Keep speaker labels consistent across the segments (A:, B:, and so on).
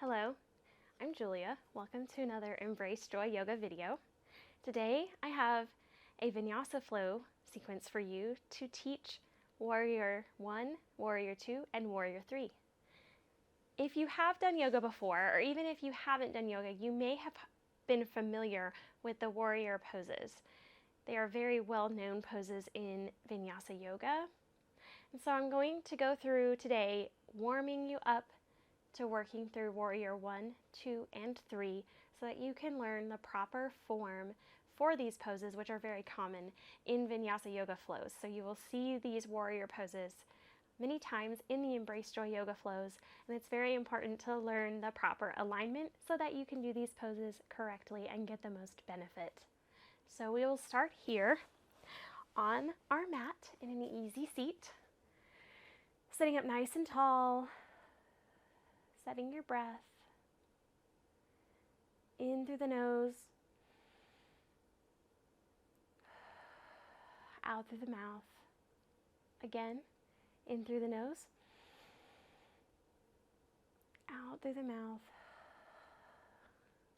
A: Hello, I'm Julia. Welcome to another Embrace Joy Yoga video. Today I have a Vinyasa flow sequence for you to teach Warrior 1, Warrior 2, and Warrior 3. If you have done yoga before, or even if you haven't done yoga, you may have been familiar with the warrior poses. They are very well-known poses in Vinyasa yoga. And so I'm going to go through today warming you up to working through Warrior 1, 2, and 3 so that you can learn the proper form for these poses, which are very common in Vinyasa yoga flows. So you will see these warrior poses many times in the Embrace Joy yoga flows, and it's very important to learn the proper alignment so that you can do these poses correctly and get the most benefit. So we will start here on our mat in an easy seat, sitting up nice and tall, setting your breath in through the nose, out through the mouth. Again, in through the nose, out through the mouth.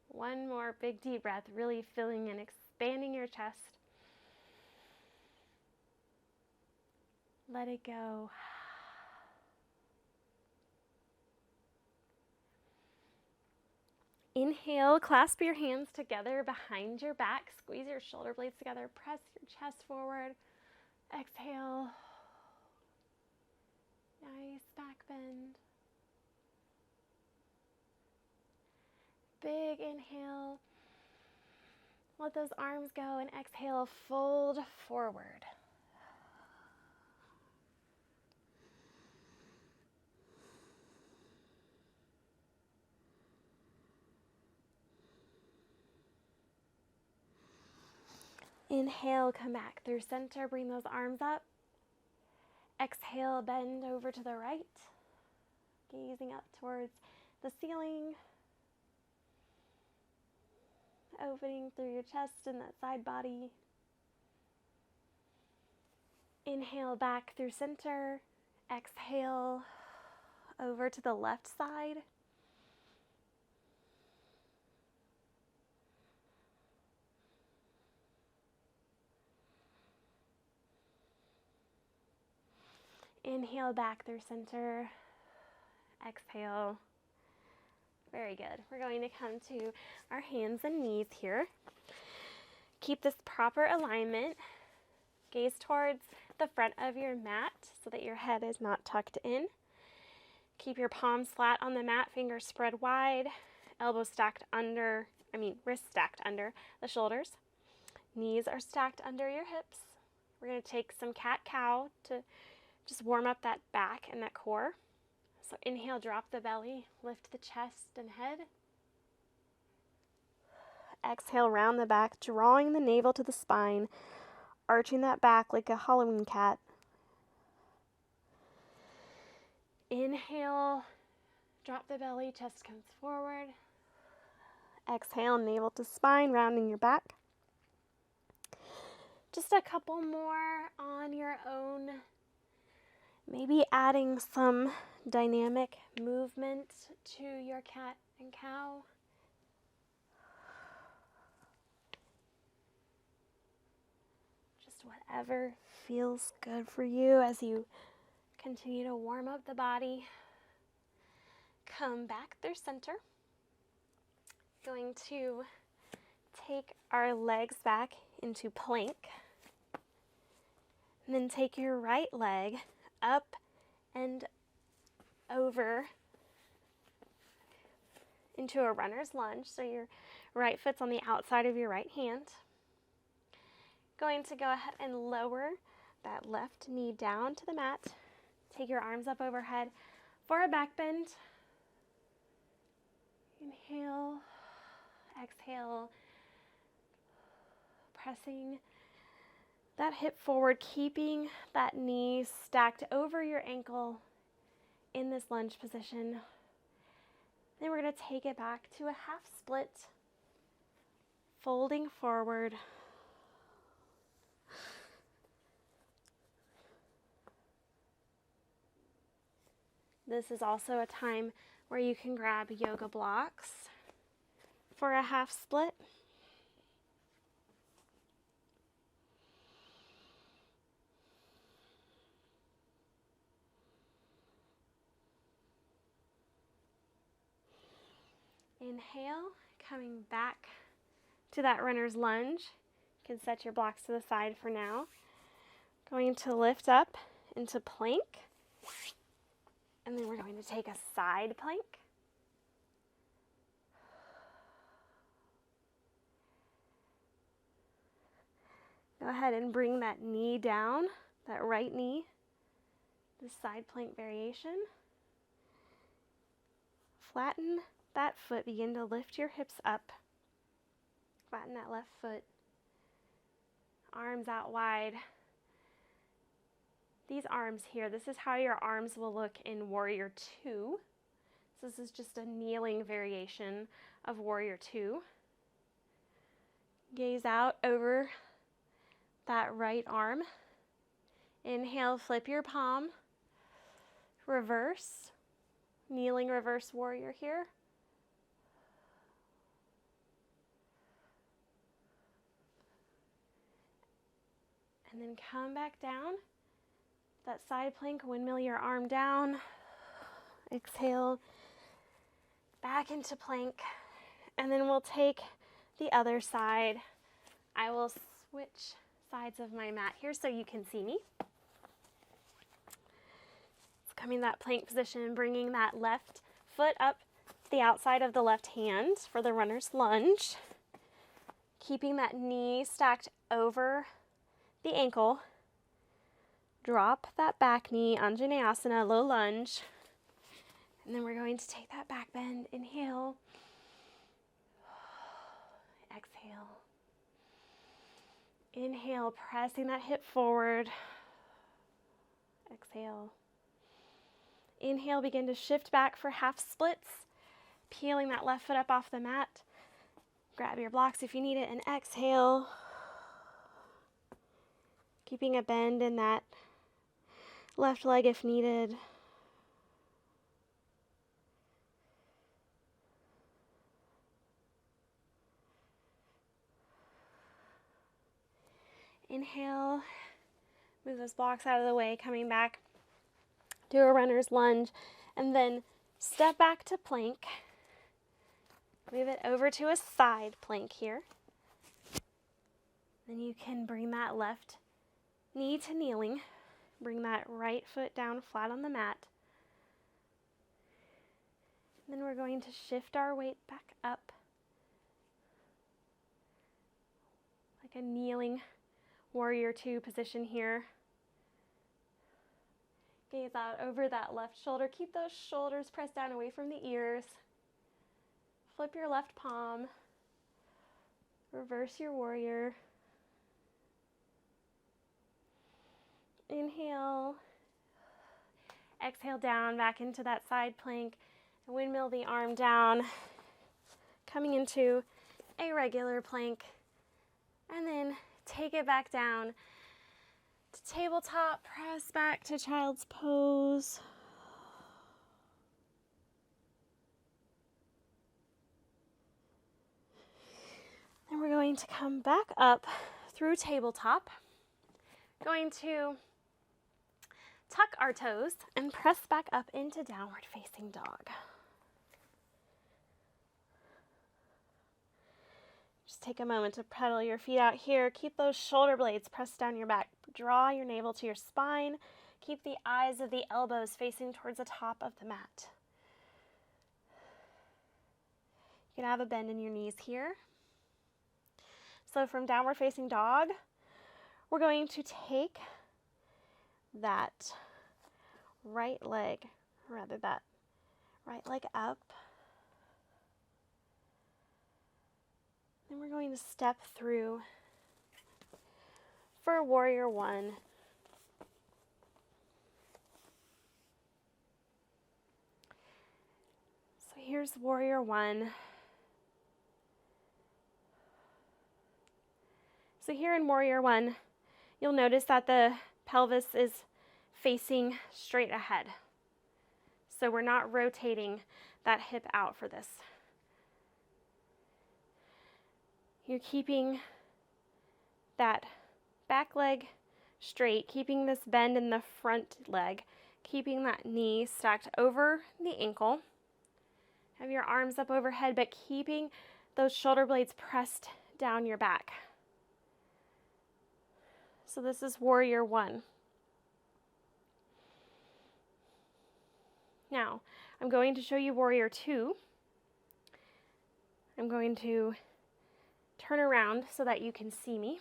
A: One more big deep breath, really filling and expanding your chest. Let it go. Inhale, clasp your hands together behind your back, squeeze your shoulder blades together, press your chest forward. Exhale. Nice back bend. Big inhale. Let those arms go, and exhale, fold forward. Inhale, come back through center, bring those arms up. Exhale, bend over to the right, gazing up towards the ceiling, opening through your chest and that side body. Inhale back through center, exhale over to the left side. Inhale back through center, exhale. Very good. We're going to come to our hands and knees here. Keep this proper alignment. Gaze towards the front of your mat so that your head is not tucked in. Keep your palms flat on the mat, fingers spread wide, elbows stacked under, wrists stacked under the shoulders. Knees are stacked under your hips. We're going to take some cat-cow to just warm up that back and that core. So inhale, drop the belly, lift the chest and head. Exhale, round the back, drawing the navel to the spine, arching that back like a Halloween cat. Inhale, drop the belly, chest comes forward. Exhale, navel to spine, rounding your back. Just a couple more on your own. Maybe adding some dynamic movement to your cat and cow. Just whatever feels good for you as you continue to warm up the body. Come back through center. Going to take our legs back into plank. And then take your right leg up and over into a runner's lunge. So your right foot's on the outside of your right hand. Going to go ahead and lower that left knee down to the mat. Take your arms up overhead for a back bend. Inhale, exhale, pressing that hip forward, keeping that knee stacked over your ankle in this lunge position. Then we're going to take it back to a half split, folding forward. This is also a time where you can grab yoga blocks for a half split. Inhale, coming back to that runner's lunge. You can set your blocks to the side for now. Going to lift up into plank. And then we're going to take a side plank. Go ahead and bring that knee down, that right knee, the side plank variation. Flatten that foot, begin to lift your hips up. Flatten that left foot. Arms out wide. These arms here, this is how your arms will look in Warrior 2. So this is just a kneeling variation of Warrior 2. Gaze out over that right arm. Inhale, flip your palm. Reverse. Kneeling reverse warrior here. And then come back down. That side plank, windmill your arm down. Exhale, back into plank. And then we'll take the other side. I will switch sides of my mat here so you can see me. It's coming that plank position, bringing that left foot up the outside of the left hand for the runner's lunge. Keeping that knee stacked over the ankle. Drop that back knee, Vinyasa, low lunge. And then we're going to take that back bend. Inhale. Exhale. Inhale, pressing that hip forward. Exhale. Inhale, begin to shift back for half splits. Peeling that left foot up off the mat. Grab your blocks if you need it and exhale. Keeping a bend in that left leg if needed. Inhale, move those blocks out of the way, coming back to a runner's lunge, and then step back to plank. Move it over to a side plank here. Then you can bring that left knee to kneeling. Bring that right foot down flat on the mat. Then we're going to shift our weight back up. Like a kneeling Warrior 2 position here. Gaze out over that left shoulder. Keep those shoulders pressed down away from the ears. Flip your left palm. Reverse your warrior. Inhale. Exhale down, back into that side plank. Windmill the arm down. Coming into a regular plank. And then take it back down to tabletop. Press back to child's pose. Then we're going to come back up through tabletop. Going to tuck our toes and press back up into downward facing dog. Just take a moment to pedal your feet out here. Keep those shoulder blades pressed down your back. Draw your navel to your spine. Keep the eyes of the elbows facing towards the top of the mat. You can have a bend in your knees here. So from downward facing dog, we're going to take that right leg up. Then we're going to step through for Warrior 1. So here's Warrior 1. So here in Warrior 1, you'll notice that the pelvis is facing straight ahead. So we're not rotating that hip out for this. You're keeping that back leg straight, keeping this bend in the front leg, keeping that knee stacked over the ankle. Have your arms up overhead, but keeping those shoulder blades pressed down your back. So this is warrior one. Now, I'm going to show you warrior two. I'm going to turn around so that you can see me.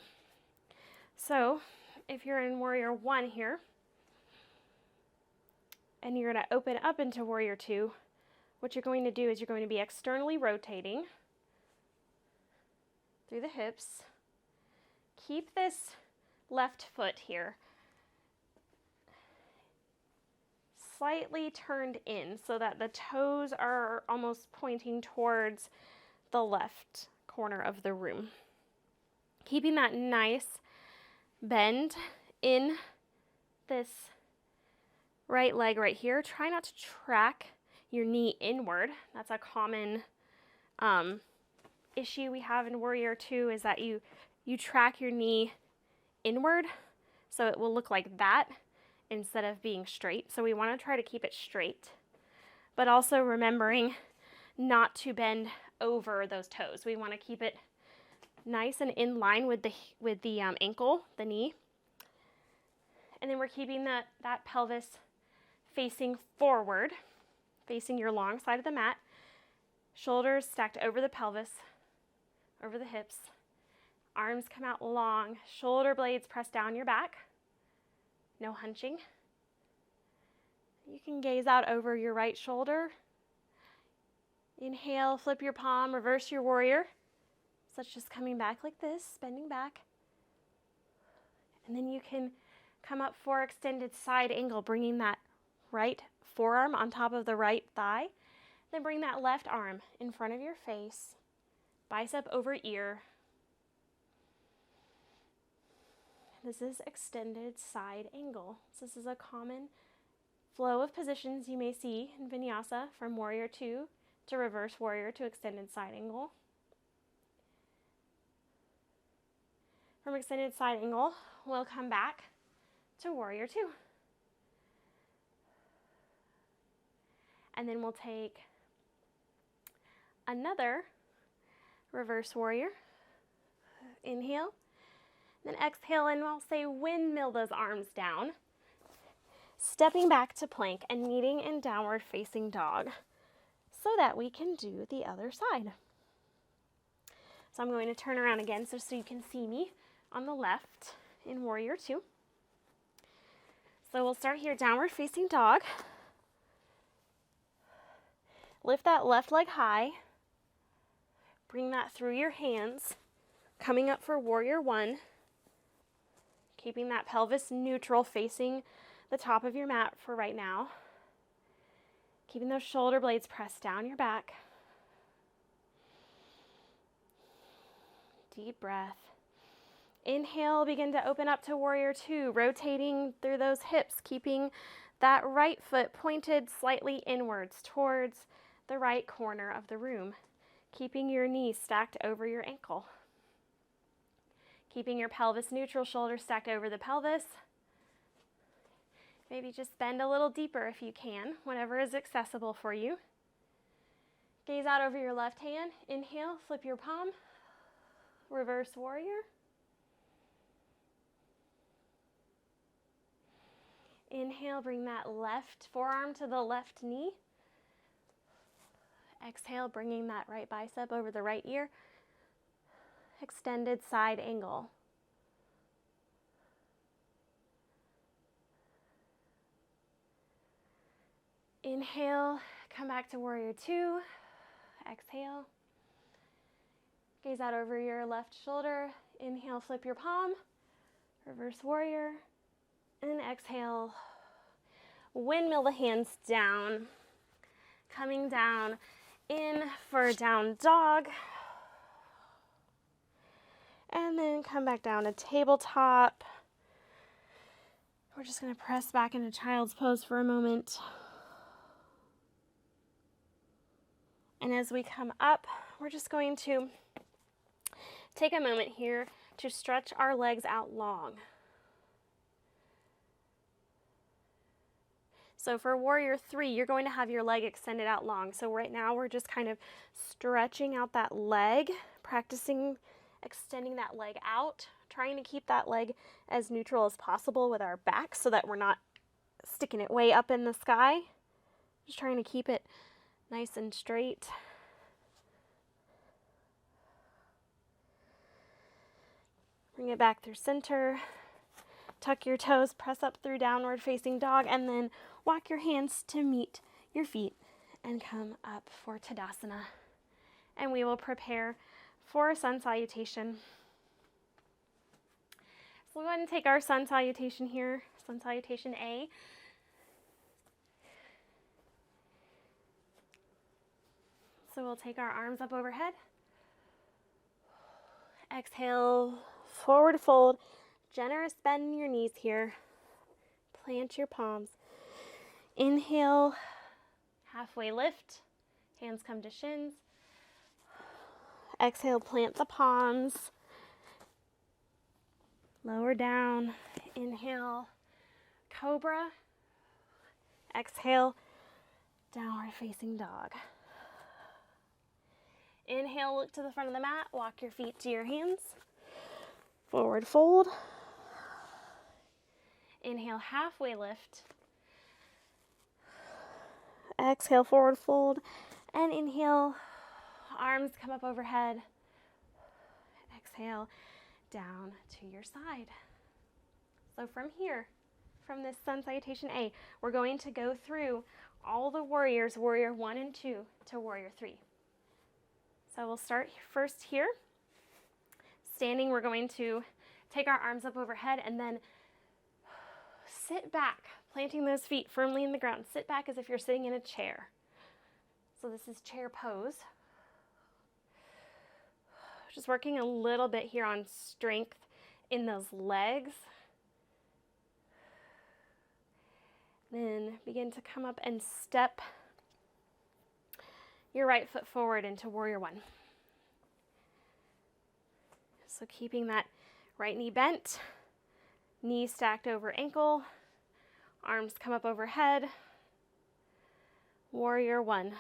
A: So, if you're in warrior one here, and you're going to open up into warrior two, what you're going to do is you're going to be externally rotating through the hips. Keep this left foot here slightly turned in so that the toes are almost pointing towards the left corner of the room. Keeping that nice bend in this right leg right here. Try not to track your knee inward. That's a common issue we have in warrior two, is that you track your knee inward, so it will look like that instead of being straight. So we want to try to keep it straight, but also remembering not to bend over those toes. We want to keep it nice and in line with the ankle, the knee. And then we're keeping that pelvis facing forward, facing your long side of the mat. Shoulders stacked over the pelvis, over the hips. Arms come out long, shoulder blades press down your back. No hunching. You can gaze out over your right shoulder. Inhale, flip your palm, reverse your warrior. So it's just coming back like this, bending back. And then you can come up for extended side angle, bringing that right forearm on top of the right thigh. Then bring that left arm in front of your face, bicep over ear. This is extended side angle. So this is a common flow of positions you may see in Vinyasa, from warrior two to reverse warrior to extended side angle. From extended side angle, we'll come back to warrior two. And then we'll take another reverse warrior. Inhale. Then exhale, and we'll say windmill those arms down. Stepping back to plank and meeting in downward facing dog so that we can do the other side. So I'm going to turn around again so you can see me on the left in warrior two. So we'll start here, downward facing dog. Lift that left leg high. Bring that through your hands. Coming up for warrior one. Keeping that pelvis neutral, facing the top of your mat for right now. Keeping those shoulder blades pressed down your back. Deep breath. Inhale, begin to open up to warrior two, rotating through those hips, keeping that right foot pointed slightly inwards towards the right corner of the room. Keeping your knees stacked over your ankle. Keeping your pelvis neutral, shoulders stacked over the pelvis. Maybe just bend a little deeper if you can, whatever is accessible for you. Gaze out over your left hand. Inhale, flip your palm. Reverse warrior. Inhale, bring that left forearm to the left knee. Exhale, bringing that right bicep over the right ear. Extended side angle. Inhale, come back to warrior two. Exhale. Gaze out over your left shoulder. Inhale, flip your palm. Reverse warrior. And exhale. Windmill the hands down. Coming down in for down dog. And then come back down to tabletop. We're just going to press back into child's pose for a moment. And as we come up, we're just going to take a moment here to stretch our legs out long. So for warrior 3, you're going to have your leg extended out long. So right now we're just kind of stretching out that leg, practicing extending that leg out, trying to keep that leg as neutral as possible with our back so that we're not sticking it way up in the sky. Just trying to keep it nice and straight. Bring it back through center. Tuck your toes, press up through downward facing dog, and then walk your hands to meet your feet and come up for Tadasana. And we will prepare for sun salutation. So we'll go ahead and take our sun salutation here, sun salutation A. So we'll take our arms up overhead. Exhale, forward fold. Generous bend in your knees here. Plant your palms. Inhale, halfway lift. Hands come to shins. Exhale, plant the palms. Lower down. Inhale, cobra. Exhale, downward facing dog. Inhale, look to the front of the mat. Walk your feet to your hands. Forward fold. Inhale, halfway lift. Exhale, forward fold. And inhale, arms come up overhead. Exhale, down to your side. So from here, from this sun salutation A, we're going to go through all the warriors, warrior 1 and 2 to warrior 3. So we'll start first here. Standing, we're going to take our arms up overhead and then sit back, planting those feet firmly in the ground. Sit back as if you're sitting in a chair. So this is chair pose. Just working a little bit here on strength in those legs. Then begin to come up and step your right foot forward into warrior 1. So keeping that right knee bent, knee stacked over ankle, arms come up overhead, warrior 1.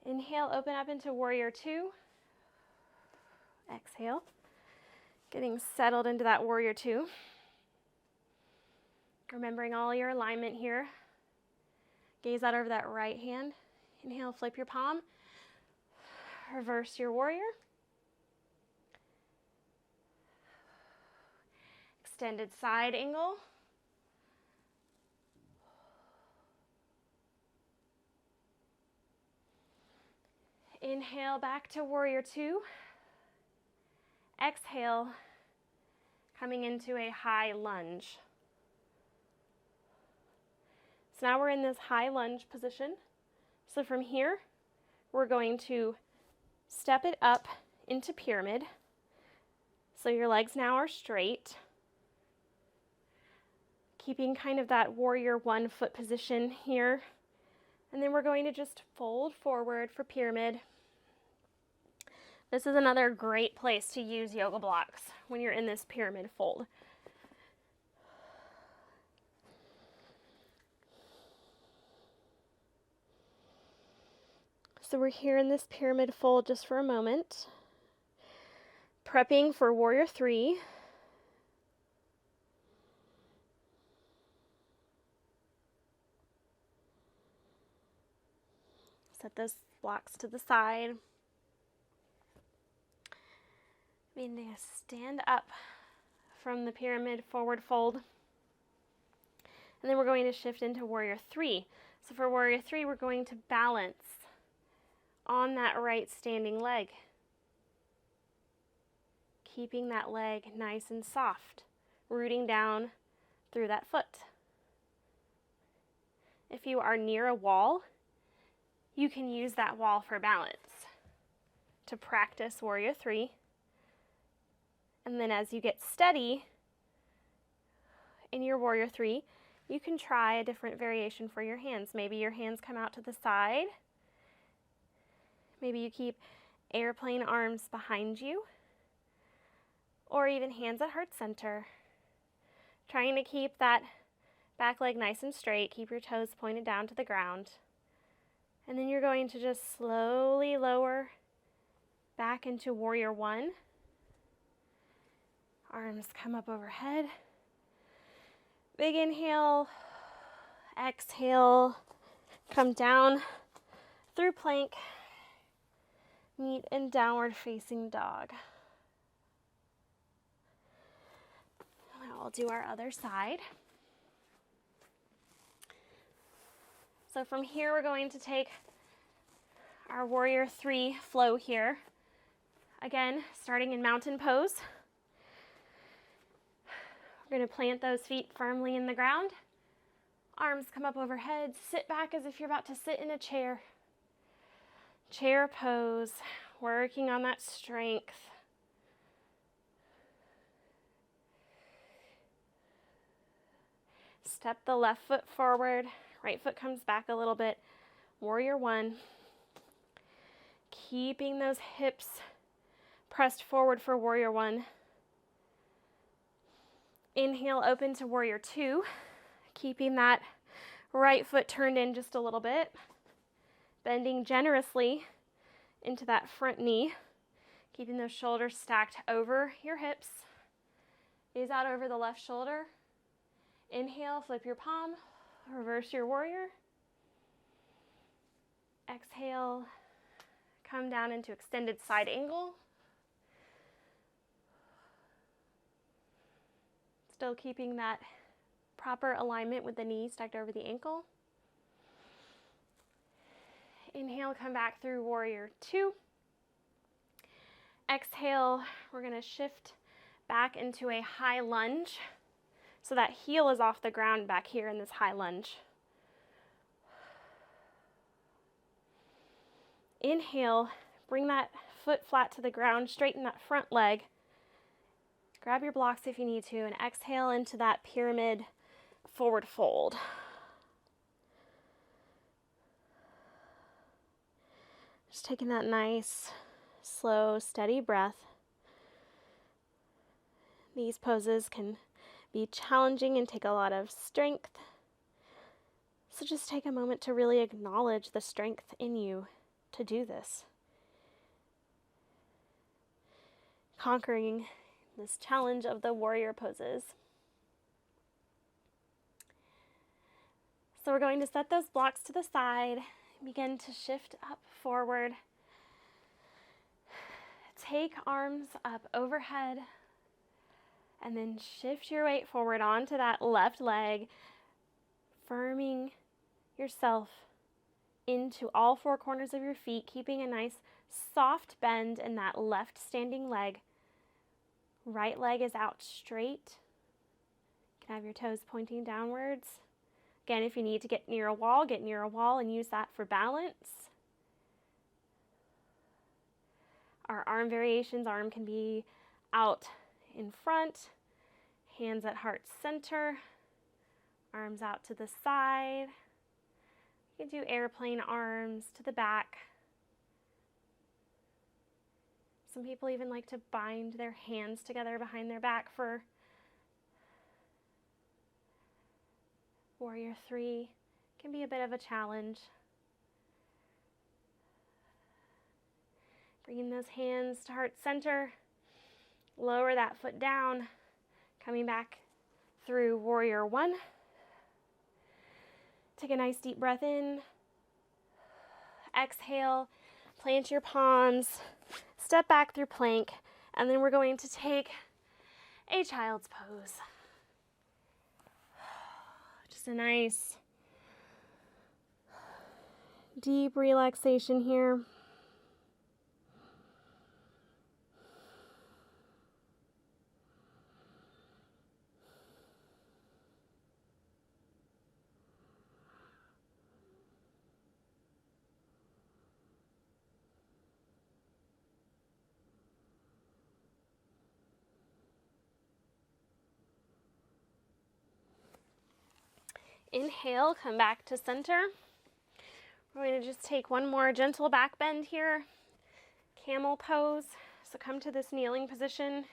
A: Inhale, open up into warrior 2. Exhale, getting settled into that warrior 2. Remembering all your alignment here. Gaze out over that right hand. Inhale, flip your palm. Reverse your warrior. Extended side angle. Inhale back to warrior 2. Exhale, coming into a high lunge. So now we're in this high lunge position. So from here, we're going to step it up into pyramid. So your legs now are straight. Keeping kind of that warrior 1 foot position here. And then we're going to just fold forward for pyramid. This is another great place to use yoga blocks when you're in this pyramid fold. So we're here in this pyramid fold just for a moment, prepping for warrior 3. Set those blocks to the side. Beginning to stand up from the pyramid forward fold. And then we're going to shift into warrior 3. So for warrior 3, we're going to balance on that right standing leg. Keeping that leg nice and soft, rooting down through that foot. If you are near a wall, you can use that wall for balance to practice warrior 3. And then as you get steady in your warrior 3, you can try a different variation for your hands. Maybe your hands come out to the side. Maybe you keep airplane arms behind you, or even hands at heart center. Trying to keep that back leg nice and straight. Keep your toes pointed down to the ground. And then you're going to just slowly lower back into warrior one. Arms come up overhead. Big inhale, exhale, come down through plank, meet in downward facing dog. Now we'll do our other side. So from here, we're going to take our warrior three flow here. Again, starting in mountain pose. We're going to plant those feet firmly in the ground. Arms come up overhead. Sit back as if you're about to sit in a chair. Chair pose, working on that strength. Step the left foot forward. Right foot comes back a little bit. Warrior one. Keeping those hips pressed forward for warrior one. Inhale, open to warrior two. Keeping that right foot turned in just a little bit. Bending generously into that front knee. Keeping those shoulders stacked over your hips. Gaze out over the left shoulder. Inhale, flip your palm. Reverse your warrior. Exhale, come down into extended side angle. Still keeping that proper alignment with the knee stacked over the ankle. Inhale, come back through warrior two. Exhale, we're going to shift back into a high lunge. So that heel is off the ground back here in this high lunge. Inhale, bring that foot flat to the ground, straighten that front leg. Grab your blocks if you need to, and exhale into that pyramid forward fold. Just taking that nice, slow, steady breath. These poses can be challenging and take a lot of strength. So just take a moment to really acknowledge the strength in you to do this. Conquering this challenge of the warrior poses. So we're going to set those blocks to the side, begin to shift up forward. Take arms up overhead. And then shift your weight forward onto that left leg, firming yourself into all four corners of your feet, keeping a nice soft bend in that left standing leg. Right leg is out straight. You can have your toes pointing downwards. Again, if you need to get near a wall and use that for balance. Our arm variations, arm can be out in front, hands at heart center, arms out to the side. You can do airplane arms to the back. Some people even like to bind their hands together behind their back for warrior three. Can be a bit of a challenge. Bringing those hands to heart center. Lower that foot down, coming back through warrior one. Take a nice deep breath in. Exhale, plant your palms, step back through plank, and then we're going to take a child's pose. Just a nice deep relaxation here. Inhale, come back to center. We're going to just take one more gentle back bend here. Camel pose. So come to this kneeling position.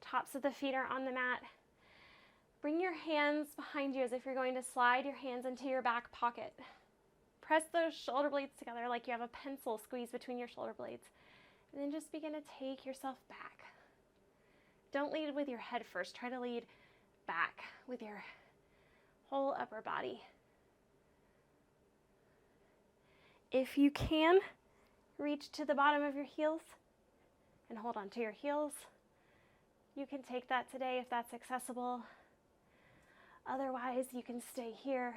A: Tops of the feet are on the mat. Bring your hands behind you as if you're going to slide your hands into your back pocket. Press those shoulder blades together like you have a pencil squeezed between your shoulder blades. And then just begin to take yourself back. Don't lead with your head first. Try to lead back with your whole upper body. If you can, reach to the bottom of your heels and hold on to your heels. You can take that today if that's accessible. Otherwise, you can stay here.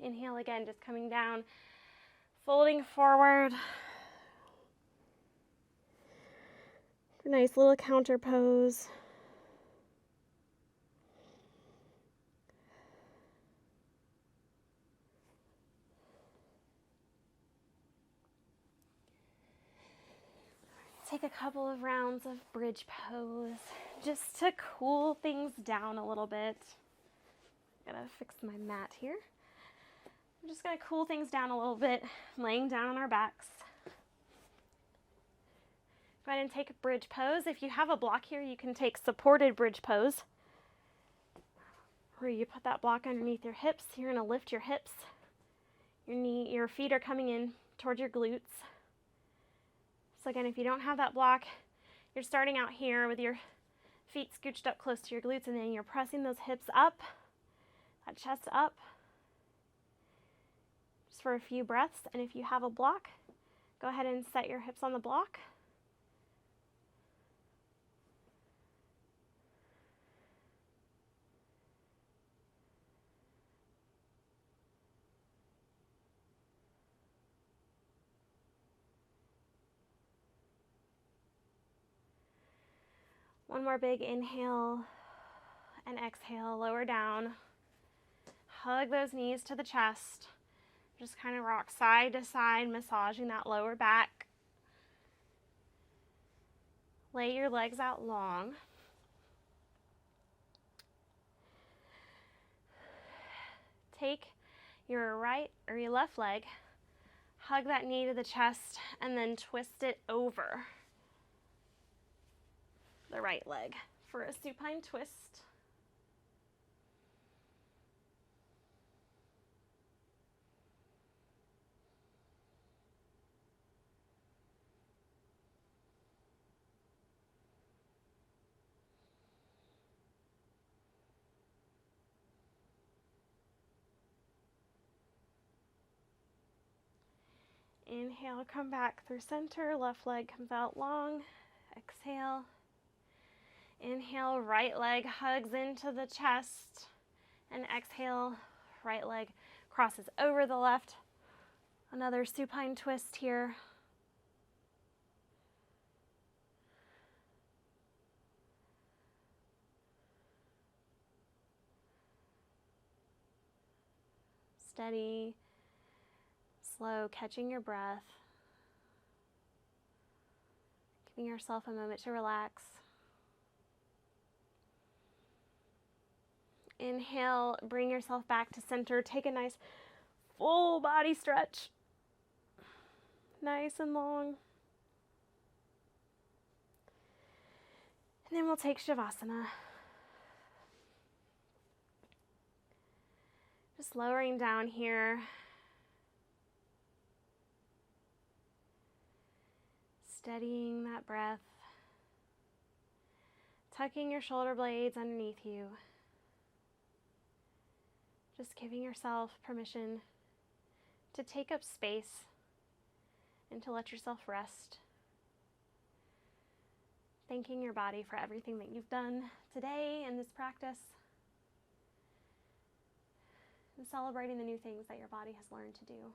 A: Inhale again, just coming down, folding forward. A nice little counter pose. Take a couple of rounds of bridge pose just to cool things down a little bit. Gotta fix my mat here. I'm just gonna cool things down a little bit, laying down on our backs. Go ahead and take a bridge pose. If you have a block here, you can take supported bridge pose, where you put that block underneath your hips. You're gonna lift your hips. Your feet are coming in toward your glutes. So again, if you don't have that block, you're starting out here with your feet scooched up close to your glutes, and then you're pressing those hips up, that chest up, just for a few breaths. And if you have a block, go ahead and set your hips on the block. One more big inhale and exhale, lower down. Hug those knees to the chest. Just kind of rock side to side, massaging that lower back. Lay your legs out long. Take your right or your left leg, hug that knee to the chest, and then twist it over the right leg for a supine twist. Inhale, come back through center, left leg comes out long. Exhale. Inhale, right leg hugs into the chest, and exhale, right leg crosses over the left. Another supine twist here. Steady, slow, catching your breath, giving yourself a moment to relax. Inhale, bring yourself back to center. Take a nice full body stretch. Nice and long. And then we'll take Shavasana. Just lowering down here. Steadying that breath. Tucking your shoulder blades underneath you. Just giving yourself permission to take up space and to let yourself rest. Thanking your body for everything that you've done today in this practice, and celebrating the new things that your body has learned to do.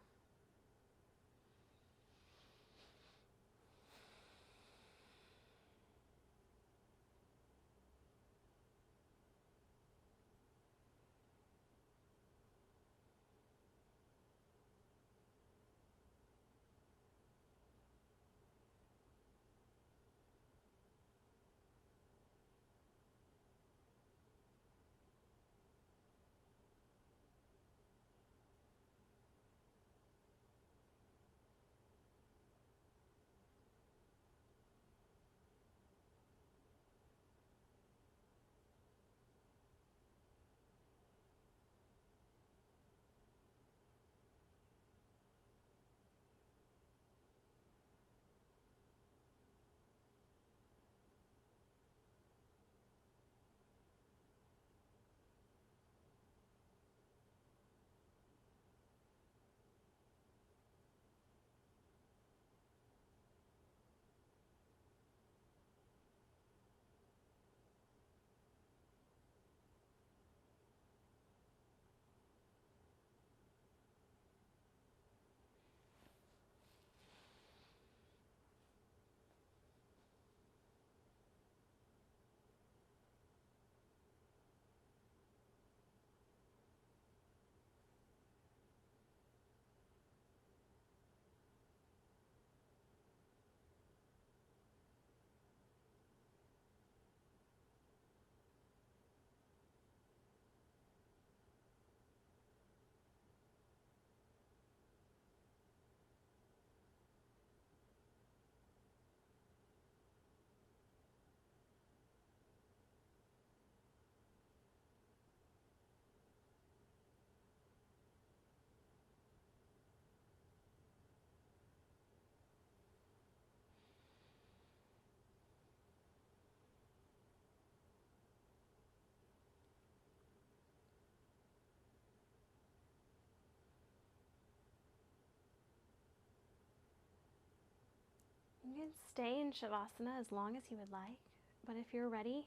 A: You can stay in Shavasana as long as you would like, but if you're ready,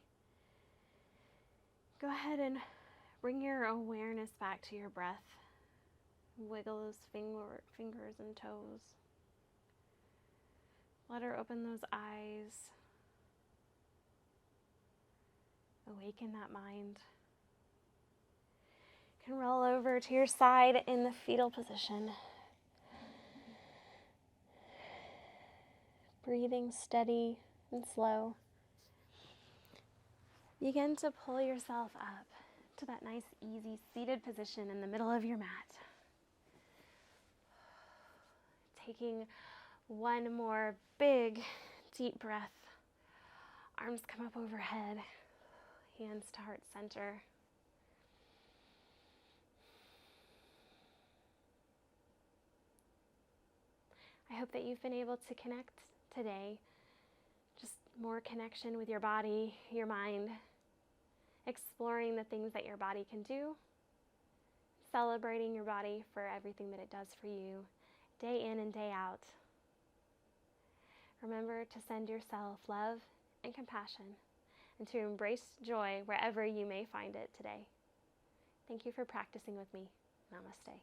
A: go ahead and bring your awareness back to your breath. Wiggle those fingers and toes. Let her open those eyes. Awaken that mind. You can roll over to your side in the fetal position. Breathing steady and slow. Begin to pull yourself up to that nice, easy seated position in the middle of your mat. Taking one more big, deep breath. Arms come up overhead, hands to heart center. I hope that you've been able to connect today. Just more connection with your body, your mind, exploring the things that your body can do, celebrating your body for everything that it does for you, day in and day out. Remember to send yourself love and compassion, and to embrace joy wherever you may find it today. Thank you for practicing with me. Namaste.